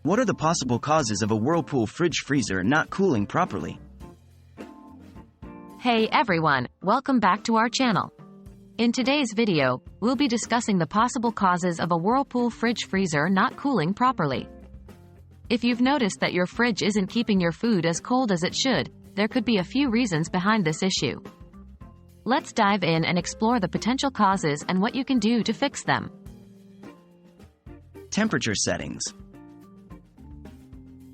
What are the possible causes of a Whirlpool fridge freezer not cooling properly? Hey everyone, welcome back to our channel. In today's video, we'll be discussing the possible causes of a Whirlpool fridge freezer not cooling properly. If you've noticed that your fridge isn't keeping your food as cold as it should, there could be a few reasons behind this issue. Let's dive in and explore the potential causes and what you can do to fix them. Temperature settings.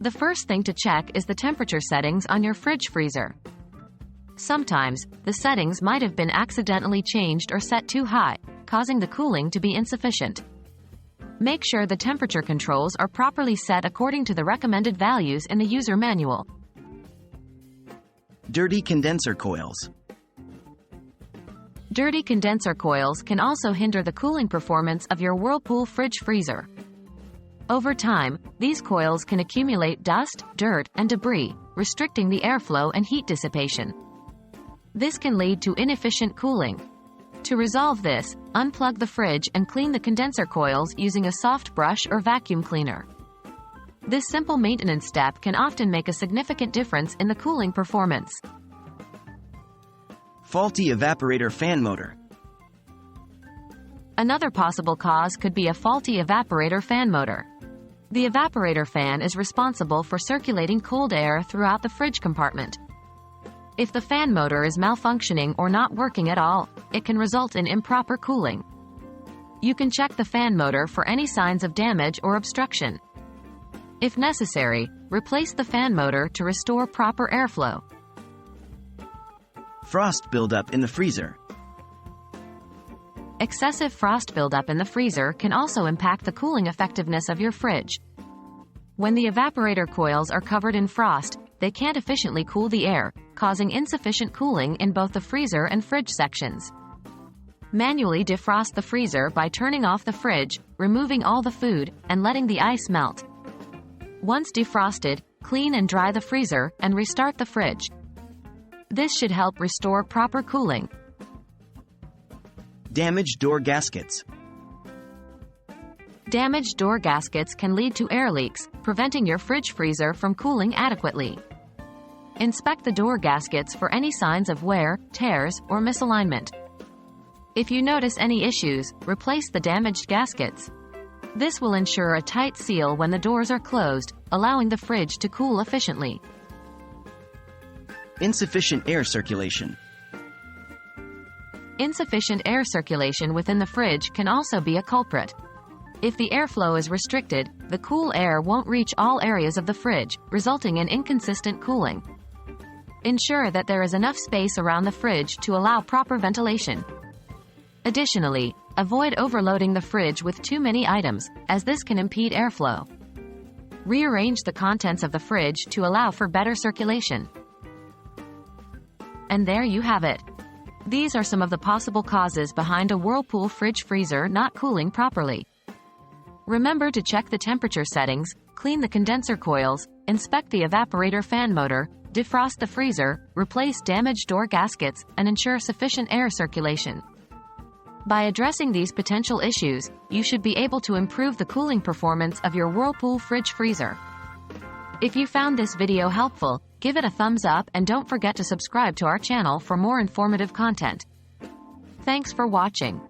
The first thing to check is the temperature settings on your fridge freezer. Sometimes, the settings might have been accidentally changed or set too high, causing the cooling to be insufficient. Make sure the temperature controls are properly set according to the recommended values in the user manual. Dirty condenser coils. Dirty condenser coils can also hinder the cooling performance of your Whirlpool fridge freezer. Over time, these coils can accumulate dust, dirt, and debris, restricting the airflow and heat dissipation. This can lead to inefficient cooling. To resolve this, unplug the fridge and clean the condenser coils using a soft brush or vacuum cleaner. This simple maintenance step can often make a significant difference in the cooling performance. Faulty evaporator fan motor. Another possible cause could be a faulty evaporator fan motor. The evaporator fan is responsible for circulating cold air throughout the fridge compartment. If the fan motor is malfunctioning or not working at all, it can result in improper cooling. You can check the fan motor for any signs of damage or obstruction. If necessary, replace the fan motor to restore proper airflow. Frost buildup in the freezer. Excessive frost buildup in the freezer can also impact the cooling effectiveness of your fridge. When the evaporator coils are covered in frost, they can't efficiently cool the air, causing insufficient cooling in both the freezer and fridge sections. Manually defrost the freezer by turning off the fridge, removing all the food, and letting the ice melt. Once defrosted, clean and dry the freezer, and restart the fridge. This should help restore proper cooling. Damaged door gaskets. Damaged door gaskets can lead to air leaks, preventing your fridge freezer from cooling adequately. Inspect the door gaskets for any signs of wear, tears, or misalignment. If you notice any issues, replace the damaged gaskets. This will ensure a tight seal when the doors are closed, allowing the fridge to cool efficiently. Insufficient air circulation. Insufficient air circulation within the fridge can also be a culprit. If the airflow is restricted, the cool air won't reach all areas of the fridge, resulting in inconsistent cooling. Ensure that there is enough space around the fridge to allow proper ventilation. Additionally, avoid overloading the fridge with too many items, as this can impede airflow. Rearrange the contents of the fridge to allow for better circulation. And there you have it. These are some of the possible causes behind a Whirlpool fridge freezer not cooling properly. Remember to check the temperature settings, clean the condenser coils, inspect the evaporator fan motor, defrost the freezer, replace damaged door gaskets, and ensure sufficient air circulation. By addressing these potential issues, you should be able to improve the cooling performance of your Whirlpool fridge freezer. If you found this video helpful, give it a thumbs up and don't forget to subscribe to our channel for more informative content. Thanks for watching.